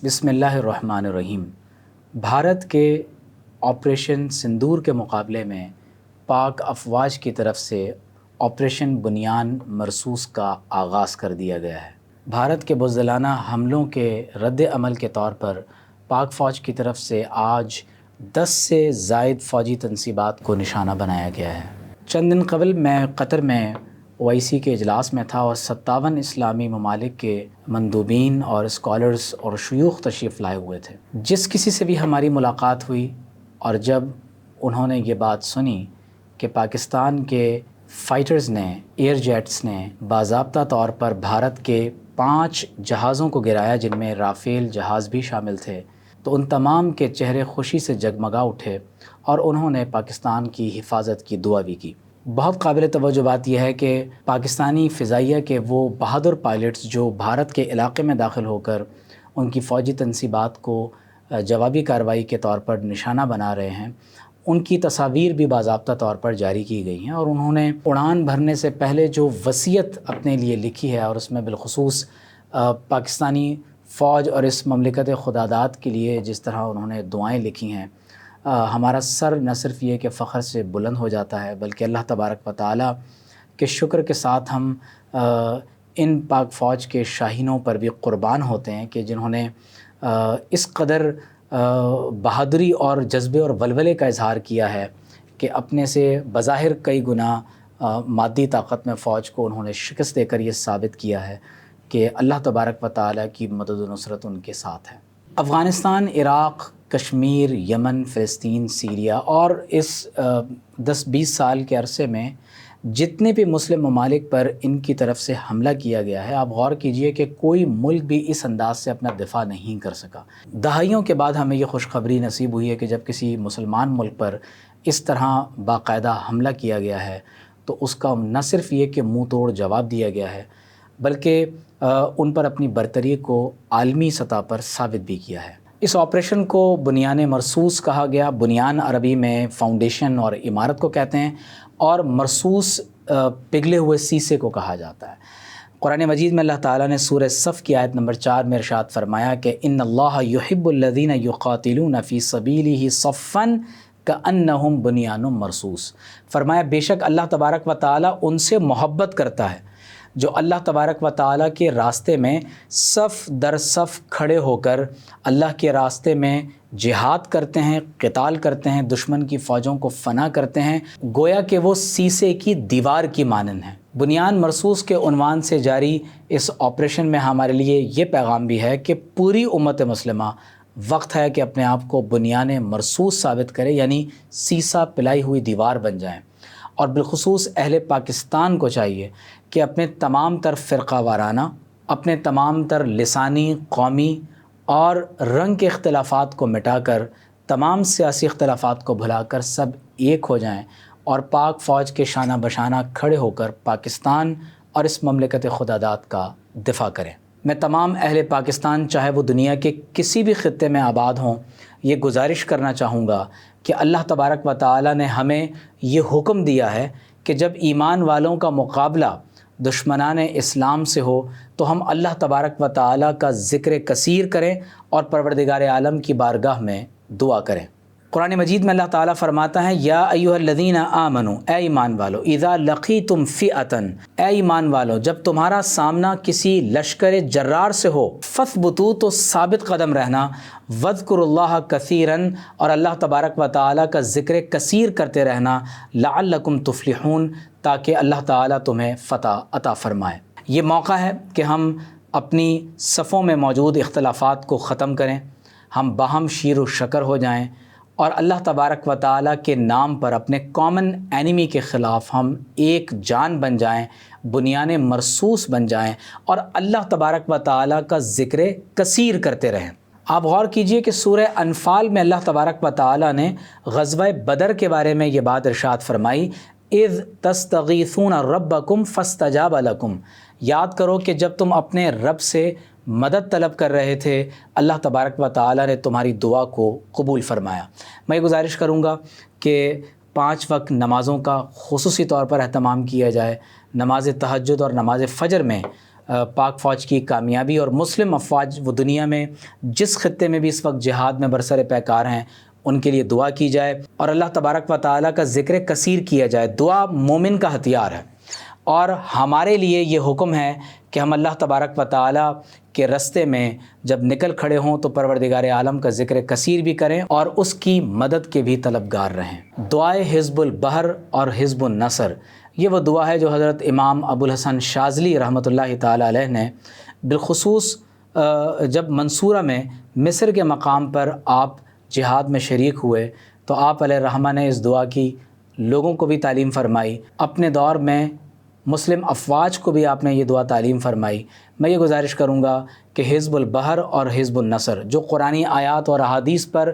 بسم اللہ الرحمن الرحیم۔ بھارت کے آپریشن سندور کے مقابلے میں پاک افواج کی طرف سے آپریشن بنیان مرصوص کا آغاز کر دیا گیا ہے۔ بھارت کے بزدلانہ حملوں کے رد عمل کے طور پر پاک فوج کی طرف سے آج 10 سے زائد فوجی تنصیبات کو نشانہ بنایا گیا ہے۔ چند دن قبل میں قطر میں OIC کے اجلاس میں تھا اور 57 اسلامی ممالک کے مندوبین اور اسکالرز اور شیوخ تشریف لائے ہوئے تھے۔ جس کسی سے بھی ہماری ملاقات ہوئی اور جب انہوں نے یہ بات سنی کہ پاکستان کے فائٹرز نے، ایئر جیٹس نے باضابطہ طور پر بھارت کے 5 جہازوں کو گرایا جن میں رافیل جہاز بھی شامل تھے، تو ان تمام کے چہرے خوشی سے جگمگا اٹھے اور انہوں نے پاکستان کی حفاظت کی دعا بھی کی۔ بہت قابل توجہ بات یہ ہے کہ پاکستانی فضائیہ کے وہ بہادر پائلٹس جو بھارت کے علاقے میں داخل ہو کر ان کی فوجی تنصیبات کو جوابی کارروائی کے طور پر نشانہ بنا رہے ہیں، ان کی تصاویر بھی باضابطہ طور پر جاری کی گئی ہیں اور انہوں نے اڑان بھرنے سے پہلے جو وصیت اپنے لیے لکھی ہے اور اس میں بالخصوص پاکستانی فوج اور اس مملکت خداداد کے لیے جس طرح انہوں نے دعائیں لکھی ہیں، ہمارا سر نہ صرف یہ کہ فخر سے بلند ہو جاتا ہے بلکہ اللہ تبارک و تعالیٰ کے شکر کے ساتھ ہم ان پاک فوج کے شاہینوں پر بھی قربان ہوتے ہیں کہ جنہوں نے اس قدر بہادری اور جذبے اور ولولے کا اظہار کیا ہے کہ اپنے سے بظاہر کئی گنا مادی طاقت میں فوج کو انہوں نے شکست دے کر یہ ثابت کیا ہے کہ اللہ تبارک و تعالیٰ کی مدد و نصرت ان کے ساتھ ہے۔ افغانستان، عراق، کشمیر، یمن، فلسطین، سیریا اور اس 10-20 سال کے عرصے میں جتنے بھی مسلم ممالک پر ان کی طرف سے حملہ کیا گیا ہے، آپ غور کیجئے کہ کوئی ملک بھی اس انداز سے اپنا دفاع نہیں کر سکا۔ دہائیوں کے بعد ہمیں یہ خوشخبری نصیب ہوئی ہے کہ جب کسی مسلمان ملک پر اس طرح باقاعدہ حملہ کیا گیا ہے تو اس کا نہ صرف یہ کہ منہ توڑ جواب دیا گیا ہے بلکہ ان پر اپنی برتری کو عالمی سطح پر ثابت بھی کیا ہے۔ اس آپریشن کو بنیان مرصوص کہا گیا۔ بنیان عربی میں فاؤنڈیشن اور عمارت کو کہتے ہیں اور مرصوص پگھلے ہوئے سیسے کو کہا جاتا ہے۔ قرآن مجید میں اللہ تعالیٰ نے سورہ صف کی آیت نمبر 4 میں ارشاد فرمایا کہ ان اللہ یحب الذین یقاتلون فی سبیلہ صفا کأنہم بنیان مرصوص۔ فرمایا بے شک اللہ تبارک و تعالیٰ ان سے محبت کرتا ہے جو اللہ تبارک و تعالیٰ کے راستے میں صف در صف کھڑے ہو کر اللہ کے راستے میں جہاد کرتے ہیں، قتال کرتے ہیں، دشمن کی فوجوں کو فنا کرتے ہیں، گویا کہ وہ سیسے کی دیوار کی مانند ہیں۔ بنیان مرصوص کے عنوان سے جاری اس آپریشن میں ہمارے لیے یہ پیغام بھی ہے کہ پوری امت مسلمہ وقت ہے کہ اپنے آپ کو بنیان مرصوص ثابت کرے، یعنی سیسا پلائی ہوئی دیوار بن جائیں، اور بالخصوص اہل پاکستان کو چاہیے کہ اپنے تمام تر فرقہ وارانہ، اپنے تمام تر لسانی، قومی اور رنگ کے اختلافات کو مٹا کر، تمام سیاسی اختلافات کو بھلا کر سب ایک ہو جائیں اور پاک فوج کے شانہ بشانہ کھڑے ہو کر پاکستان اور اس مملکت خداداد کا دفاع کریں۔ میں تمام اہل پاکستان، چاہے وہ دنیا کے کسی بھی خطے میں آباد ہوں، یہ گزارش کرنا چاہوں گا کہ اللہ تبارک و تعالیٰ نے ہمیں یہ حکم دیا ہے کہ جب ایمان والوں کا مقابلہ دشمنان اسلام سے ہو تو ہم اللہ تبارک و تعالیٰ کا ذکر کثیر کریں اور پروردگار عالم کی بارگاہ میں دعا کریں۔ قرآن مجید میں اللہ تعالیٰ فرماتا ہے یا ایھا الذین آمنوا، اے ایمان والو، اذا لقیتم فئۃ، اے ایمان والو جب تمہارا سامنا کسی لشکر جرار سے ہو، فثبتوا، تو ثابت قدم رہنا، واذکروا اللہ کثیرا، اور اللہ تبارک و تعالیٰ کا ذکر کثیر کرتے رہنا، لعلکم تفلحون، تاکہ اللہ تعالیٰ تمہیں فتح عطا فرمائے۔ یہ موقع ہے کہ ہم اپنی صفوں میں موجود اختلافات کو ختم کریں، ہم باہم شیر و شکر ہو جائیں اور اللہ تبارک و تعالیٰ کے نام پر اپنے کامن اینیمی کے خلاف ہم ایک جان بن جائیں، بنیان مرصوص بن جائیں اور اللہ تبارک و تعالیٰ کا ذکر کثیر کرتے رہیں۔ آپ غور کیجئے کہ سورہ انفال میں اللہ تبارک و تعالیٰ نے غزوہ بدر کے بارے میں یہ بات ارشاد فرمائی، اذ تستغیثون ربکم فاستجاب لکم، یاد کرو کہ جب تم اپنے رب سے مدد طلب کر رہے تھے اللہ تبارک و تعالیٰ نے تمہاری دعا کو قبول فرمایا۔ میں یہ گزارش کروں گا کہ 5 وقت نمازوں کا خصوصی طور پر اہتمام کیا جائے۔ نماز تہجد اور نماز فجر میں پاک فوج کی کامیابی اور مسلم افواج وہ دنیا میں جس خطے میں بھی اس وقت جہاد میں برسر پیکار ہیں ان کے لیے دعا کی جائے اور اللہ تبارک و تعالیٰ کا ذکر کثیر کیا جائے۔ دعا مومن کا ہتھیار ہے اور ہمارے لیے یہ حکم ہے کہ ہم اللہ تبارک و تعالیٰ کے رستے میں جب نکل کھڑے ہوں تو پروردگار عالم کا ذکر کثیر بھی کریں اور اس کی مدد کے بھی طلبگار رہیں۔ دعائے حزب البحر اور حزب النصر، یہ وہ دعا ہے جو حضرت امام ابو الحسن شاذلی رحمۃ اللہ تعالیٰ علیہ نے بالخصوص جب منصورہ میں مصر کے مقام پر آپ جہاد میں شریک ہوئے تو آپ علیہ الرحمہ نے اس دعا کی لوگوں کو بھی تعلیم فرمائی، اپنے دور میں مسلم افواج کو بھی آپ نے یہ دعا تعلیم فرمائی۔ میں یہ گزارش کروں گا کہ حزب البحر اور حزب النصر جو قرآنی آیات اور احادیث پر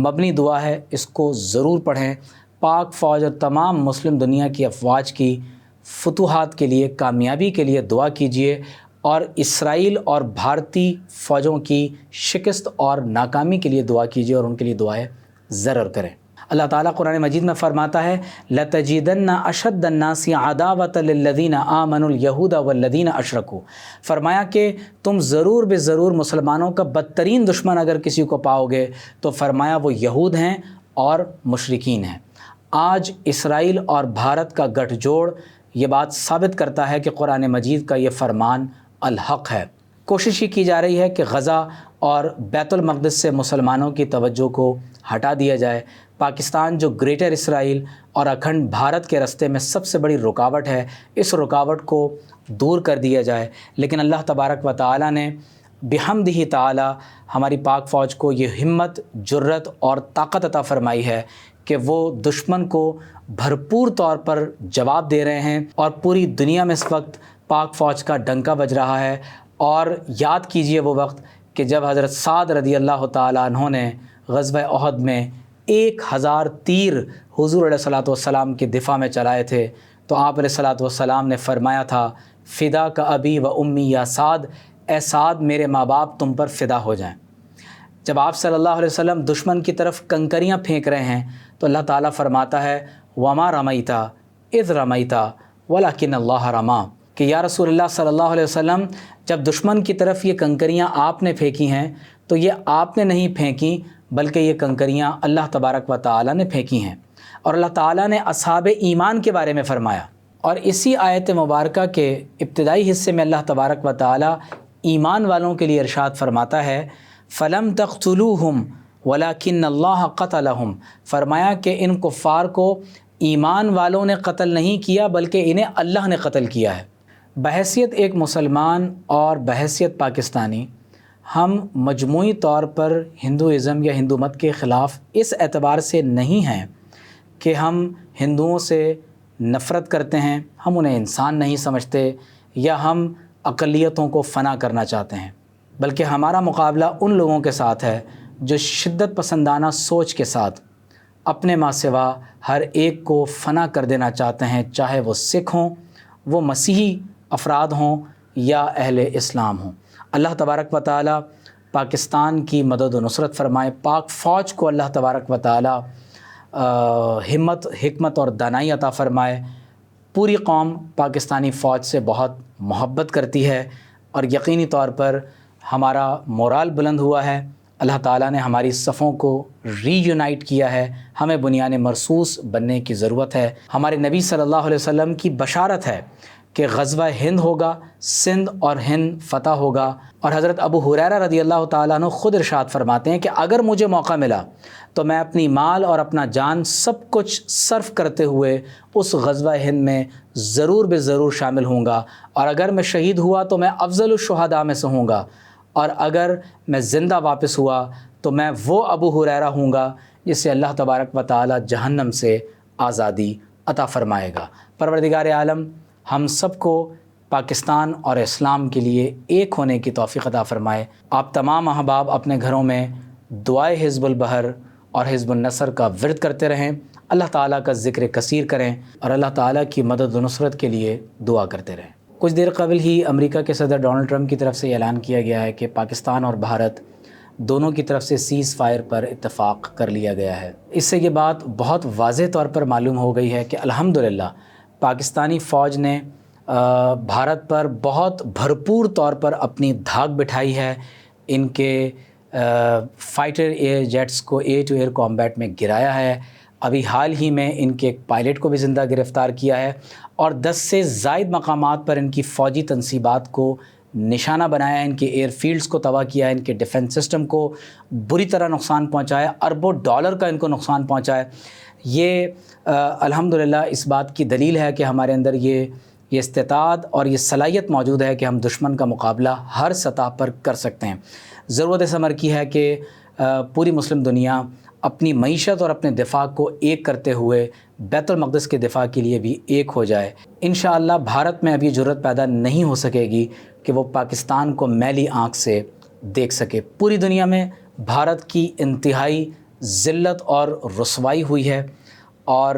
مبنی دعا ہے اس کو ضرور پڑھیں۔ پاک فوج اور تمام مسلم دنیا کی افواج کی فتوحات کے لیے، کامیابی کے لیے دعا کیجیے اور اسرائیل اور بھارتی فوجوں کی شکست اور ناکامی کے لیے دعا کیجیے اور ان کے لیے دعائیں ضرور کریں۔ اللہ تعالیٰ قرآن مجید میں فرماتا ہے لَتَجِدَنَّ أَشَدَّ النَّاسِ عَدَاوَةً لِلَّذِينَ آمَنُوا الْيَهُودَ وَالَّذِينَ أَشْرَكُوا، فرمایا کہ تم ضرور بے ضرور مسلمانوں کا بدترین دشمن اگر کسی کو پاؤ گے تو فرمایا وہ یہود ہیں اور مشرکین ہیں۔ آج اسرائیل اور بھارت کا گٹھ جوڑ یہ بات ثابت کرتا ہے کہ قرآن مجید کا یہ فرمان الحق ہے۔ کوشش یہ کی جا رہی ہے کہ غزہ اور بیت المقدس سے مسلمانوں کی توجہ کو ہٹا دیا جائے۔ پاکستان جو گریٹر اسرائیل اور اکھنڈ بھارت کے راستے میں سب سے بڑی رکاوٹ ہے، اس رکاوٹ کو دور کر دیا جائے، لیکن اللہ تبارک و تعالیٰ نے بحمدہ تعالیٰ ہماری پاک فوج کو یہ ہمت، جرت اور طاقت عطا فرمائی ہے کہ وہ دشمن کو بھرپور طور پر جواب دے رہے ہیں اور پوری دنیا میں اس وقت پاک فوج کا ڈنکا بج رہا ہے۔ اور یاد کیجئے وہ وقت کہ جب حضرت سعد رضی اللہ تعالیٰ عنہ نے غزوہ احد میں 1000 تیر حضور علیہ الصلوۃ والسلام کے دفاع میں چلائے تھے تو آپ علیہ الصلوۃ والسلام نے فرمایا تھا فدا کا ابی و امی یا سعد، اے سعد میرے ماں باپ تم پر فدا ہو جائیں۔ جب آپ صلی اللہ علیہ وسلم دشمن کی طرف کنکریاں پھینک رہے ہیں تو اللہ تعالیٰ فرماتا ہے وما رمیتا اذ رمیتا ولکن اللہ رما، کہ یا رسول اللہ صلی اللہ علیہ وسلم جب دشمن کی طرف یہ کنکریاں آپ نے پھینکی ہیں تو یہ آپ نے نہیں پھینکی بلکہ یہ کنکریاں اللہ تبارک و تعالیٰ نے پھینکی ہیں۔ اور اللہ تعالیٰ نے اصحاب ایمان کے بارے میں فرمایا، اور اسی آیت مبارکہ کے ابتدائی حصے میں اللہ تبارک و تعالیٰ ایمان والوں کے لیے ارشاد فرماتا ہے فَلَمْ تَقْتُلُوهُمْ وَلَكِنَّ اللَّهَ قَتَلَهُمْ، فرمایا کہ ان کفار کو ایمان والوں نے قتل نہیں کیا بلکہ انہیں اللہ نے قتل کیا ہے۔ بحیثیت ایک مسلمان اور بحیثیت پاکستانی ہم مجموعی طور پر ہندوازم یا ہندو مت کے خلاف اس اعتبار سے نہیں ہیں کہ ہم ہندوؤں سے نفرت کرتے ہیں، ہم انہیں انسان نہیں سمجھتے یا ہم اقلیتوں کو فنا کرنا چاہتے ہیں، بلکہ ہمارا مقابلہ ان لوگوں کے ساتھ ہے جو شدت پسندانہ سوچ کے ساتھ اپنے ماں سوا ہر ایک کو فنا کر دینا چاہتے ہیں، چاہے وہ سکھ ہوں، وہ مسیحی افراد ہوں یا اہل اسلام ہوں۔ اللہ تبارک و تعالیٰ پاکستان کی مدد و نصرت فرمائے، پاک فوج کو اللہ تبارک و تعالیٰ ہمت، حکمت اور دانائی عطا فرمائے۔ پوری قوم پاکستانی فوج سے بہت محبت کرتی ہے اور یقینی طور پر ہمارا مورال بلند ہوا ہے، اللہ تعالیٰ نے ہماری صفوں کو ری یونائٹ کیا ہے۔ ہمیں بنیان مرصوص بننے کی ضرورت ہے۔ ہمارے نبی صلی اللہ علیہ وسلم کی بشارت ہے کہ غزوہ ہند ہوگا، سندھ اور ہند فتح ہوگا، اور حضرت ابو ہریرہ رضی اللہ تعالیٰ عنہ خود ارشاد فرماتے ہیں کہ اگر مجھے موقع ملا تو میں اپنی مال اور اپنا جان سب کچھ صرف کرتے ہوئے اس غزوہ ہند میں ضرور بے ضرور شامل ہوں گا، اور اگر میں شہید ہوا تو میں افضل الشہداء میں سے ہوں گا، اور اگر میں زندہ واپس ہوا تو میں وہ ابو ہریرہ ہوں گا جسے اللہ تبارک و تعالیٰ جہنم سے آزادی عطا فرمائے گا۔ پروردگار عالم ہم سب کو پاکستان اور اسلام کے لیے ایک ہونے کی توفیق عطا فرمائے۔ آپ تمام احباب اپنے گھروں میں دعائے حزب البحر اور حزب النصر کا ورد کرتے رہیں، اللہ تعالیٰ کا ذکر کثیر کریں اور اللہ تعالیٰ کی مدد و نصرت کے لیے دعا کرتے رہیں۔ کچھ دیر قبل ہی امریکہ کے صدر ڈونلڈ ٹرمپ کی طرف سے اعلان کیا گیا ہے کہ پاکستان اور بھارت دونوں کی طرف سے سیز فائر پر اتفاق کر لیا گیا ہے۔ اس سے یہ بات بہت واضح طور پر معلوم ہو گئی ہے کہ الحمدللہ پاکستانی فوج نے بھارت پر بہت بھرپور طور پر اپنی دھاک بٹھائی ہے، ان کے فائٹر ایئر جیٹس کو ایئر ٹو ایئر کامبیٹ میں گرایا ہے، ابھی حال ہی میں ان کے ایک پائلٹ کو بھی زندہ گرفتار کیا ہے، اور 10 سے زائد مقامات پر ان کی فوجی تنصیبات کو نشانہ بنایا ہے، ان کے ایئر فیلڈز کو تباہ کیا ہے، ان کے ڈیفنس سسٹم کو بری طرح نقصان پہنچایا، اربوں ڈالر کا ان کو نقصان پہنچایا۔ یہ الحمدللہ اس بات کی دلیل ہے کہ ہمارے اندر یہ استطاعت اور یہ صلاحیت موجود ہے کہ ہم دشمن کا مقابلہ ہر سطح پر کر سکتے ہیں۔ ضرورت اس امر کی ہے کہ پوری مسلم دنیا اپنی معیشت اور اپنے دفاع کو ایک کرتے ہوئے بیت المقدس کے دفاع کے لیے بھی ایک ہو جائے۔ انشاءاللہ بھارت میں ابھی جرأت پیدا نہیں ہو سکے گی کہ وہ پاکستان کو میلی آنکھ سے دیکھ سکے۔ پوری دنیا میں بھارت کی انتہائی ذلت اور رسوائی ہوئی ہے، اور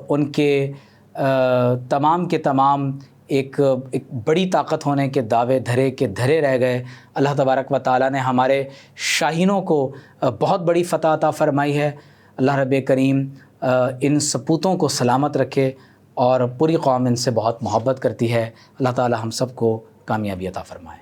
ان کے تمام کے تمام ایک بڑی طاقت ہونے کے دعوے دھرے رہ گئے۔ اللہ تبارک و تعالیٰ نے ہمارے شاہینوں کو بہت بڑی فتح عطا فرمائی ہے۔ اللہ رب کریم ان سپوتوں کو سلامت رکھے، اور پوری قوم ان سے بہت محبت کرتی ہے۔ اللہ تعالیٰ ہم سب کو کامیابی عطا فرمائے۔